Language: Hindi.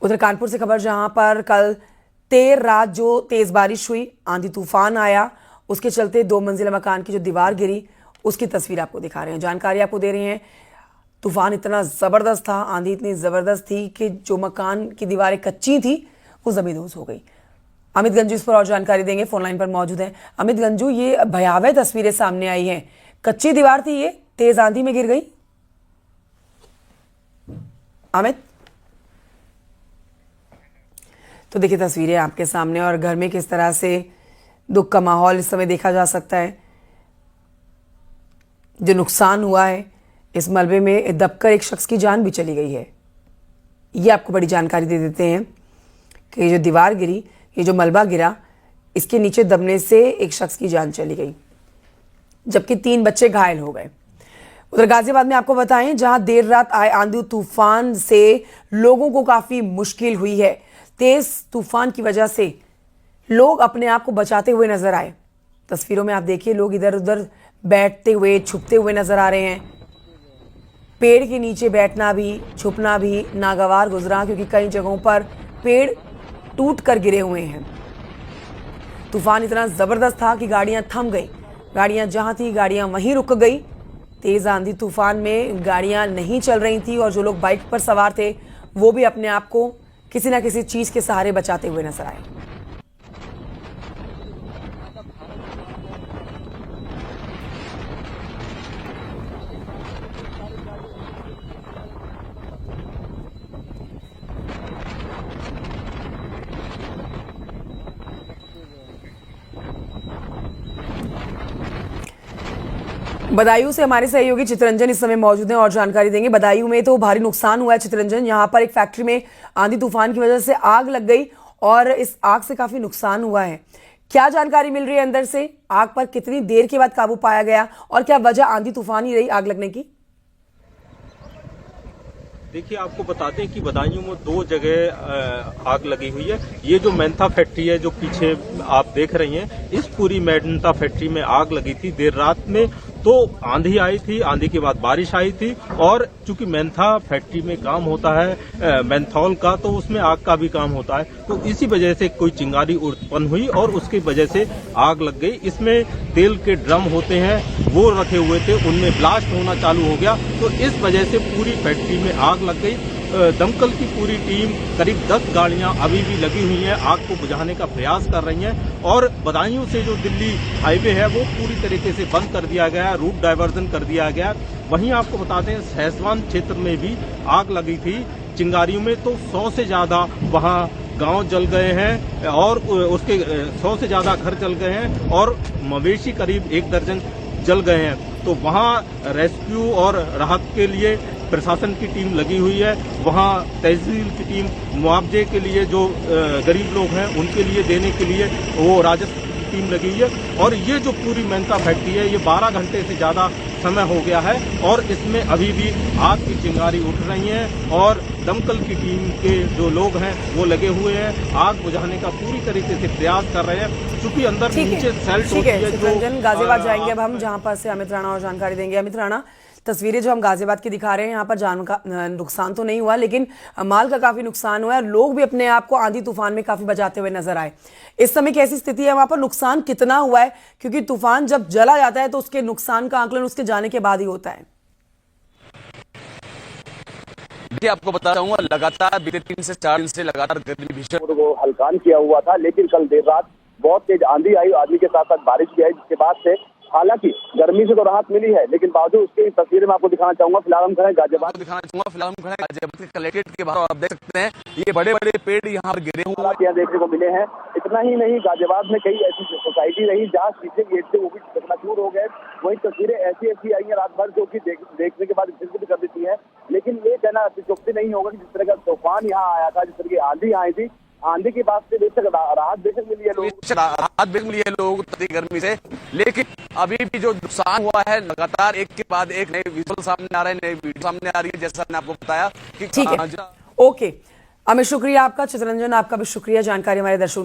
उधर कानपुर से खबर, जहां पर कल देर रात जो तेज बारिश हुई, आंधी तूफान आया, उसके चलते 2 मंजिला मकान की जो दीवार गिरी, उसकी तस्वीर आपको दिखा रहे हैं, जानकारी आपको दे रहे हैं। तूफान इतना जबरदस्त था, आंधी इतनी जबरदस्त थी कि जो मकान की दीवारें कच्ची थी वो जमींदोज हो गई। अमित गंजू इस पर और जानकारी देंगे, फोन लाइन पर मौजूद हैं। अमित गंजू, ये भयावह तस्वीरें सामने आई हैं, कच्ची दीवार थी, ये तेज आंधी में गिर गई। अमित, तो देखिए तस्वीरें आपके सामने और घर में किस तरह से दुख का माहौल इस समय देखा जा सकता है। जो नुकसान हुआ है, इस मलबे में दबकर एक शख्स की जान भी चली गई है। ये आपको बड़ी जानकारी दे देते हैं कि ये जो दीवार गिरी, ये जो मलबा गिरा, इसके नीचे दबने से एक शख्स की जान चली गई, जबकि 3 बच्चे घायल हो गए। उधर गाजियाबाद में आपको बताएं, जहां देर रात आए आंधी तूफान से लोगों को काफी मुश्किल हुई है। तेज तूफान की वजह से लोग अपने आप को बचाते हुए नजर आए। तस्वीरों में आप देखिए, लोग इधर उधर बैठते हुए, छुपते हुए नजर आ रहे हैं। पेड़ के नीचे बैठना भी, छुपना भी नागवार गुजरा, क्योंकि कई जगहों पर पेड़ टूट कर गिरे हुए हैं। तूफान इतना जबरदस्त था कि गाड़ियां थम गई, गाड़ियां जहां थी गाड़ियां वहीं रुक गई। तेज आंधी तूफान में गाड़ियां नहीं चल रही थी और जो लोग बाइक पर सवार थे वो भी अपने आप को किसी ना किसी चीज के सहारे बचाते हुए नजर आए। बदायूं से हमारे सहयोगी चितरंजन इस समय मौजूद हैं और जानकारी देंगे। बदायूं में तो भारी नुकसान हुआ है चितरंजन, यहां पर एक फैक्ट्री में आंधी तूफान की वजह से आग लग गई और इस आग से काफी नुकसान हुआ है। क्या जानकारी मिल रही है अंदर से? आग पर कितनी देर के बाद काबू पाया गया और क्या वजह आंधी तूफान ही रही आग लगने की? देखिए, आपको बताते हैं कि बदायूं में 2 जगह आग लगी हुई है। ये जो मेंथा फैक्ट्री है जो पीछे आप देख रही हैं, इस पूरी मेंथा फैक्ट्री में आग लगी थी देर रात में। तो आंधी आई थी, आंधी के बाद बारिश आई थी और चूंकि मेंथा फैक्ट्री में काम होता है मेंथॉल का, तो उसमें आग का भी काम होता है। तो इसी वजह से कोई चिंगारी उत्पन्न हुई और उसकी वजह से आग लग गई। इसमें तेल के ड्रम होते हैं वो रखे हुए थे, उनमें ब्लास्ट होना चालू हो गया, तो इस वजह से पूरी फैक्ट्री में आग लग गई। दमकल की पूरी टीम, करीब 10 गाड़ियां अभी भी लगी हुई हैं, आग को बुझाने का प्रयास कर रही हैं। और बदायूं से जो दिल्ली हाईवे है वो पूरी तरीके से बंद कर दिया गया है, रूट डायवर्जन कर दिया गया है। वहीं आपको बताते हैं सहसवान क्षेत्र में भी आग लगी थी चिंगारियों में, तो 100 से ज्यादा वहां गांव जल गए हैं और उसके 100 से ज्यादा घर जल गए हैं और मवेशी करीब 1 दर्जन जल गए हैं। तो वहां रेस्क्यू और राहत के लिए प्रशासन की टीम लगी हुई है। वहां तहसील की टीम मुआवजे के लिए जो गरीब लोग हैं उनके लिए देने के लिए वो राजस्व की टीम लगी हुई है। और ये जो पूरी मेंथा फैक्ट्री है, ये 12 घंटे से ज्यादा समय हो गया है और इसमें अभी भी आग की चिंगारी उठ रही है और दमकल की टीम के जो लोग हैं वो लगे हुए हैं, आग बुझाने का पूरी तरीके से प्रयास कर रहे हैं। चूंकि अंदर नीचे सेल्ट होती है। चितरंजन, गाजियाबाद जाएंगे अब हम, जहां पर से अमित राणा और जानकारी देंगे। अमित राणा, तस्वीरें जो हम गाजियाबाद की दिखा रहे हैं, यहाँ पर जान का नुकसान तो नहीं हुआ लेकिन माल का काफी नुकसान हुआ है। लोग भी अपने आप को आंधी तूफान में काफी बचाते हुए नजर आए। इस समय कैसी स्थिति है वहां पर? नुकसान कितना हुआ है? क्योंकि तूफान जब चला जाता है तो उसके नुकसान का आकलन उसके जाने के बाद ही होता है। देखिए, आपको बता चाहूंगा, लगातार बीते 3 से 4 दिन से लगातार गर्मी भीषण को हल्कान किया हुआ था, लेकिन कल देर रात बहुत तेज आंधी आई, आंधी के साथ साथ बारिश भी आई, जिसके बाद से हालांकि गर्मी से तो राहत मिली है, लेकिन बावजूद उसकी तस्वीरें मैं आपको दिखाना चाहूंगा। फिलहाल हम खड़े हैं गाजियाबाद के कलेक्ट्रेट के बाहर। आप देख सकते हैं ये बड़े बड़े पेड़ यहाँ पर गिरे हुए यहाँ देखने को मिले हैं। इतना ही नहीं, गाजियाबाद में कई ऐसी सोसाइटी रही जहाँ शीशे गेट से वो भी चकनाचूर हो गए। वही तस्वीरें ऐसी ऐसी आई है रात भर जो की देखने के बाद भी कर देती है। लेकिन ये कहना अतिशयोक्ति नहीं होगा कि जिस तरह का तूफान यहाँ आया था, जिस तरह की आंधी आई थी, आंधी की बात से बेशक राहत बेशक मिली है, राहत बेशक मिली है लोग गर्मी से। लेकिन अभी भी जो नुकसान हुआ है, लगातार एक के बाद एक नए विजुअल सामने आ रहे हैं, नई वीडियो सामने आ रही है, जैसा मैंने आपको बताया कि ठीक है। ओके, अमित, शुक्रिया आपका। चितरंजन, आपका भी शुक्रिया, जानकारी हमारे दर्शकों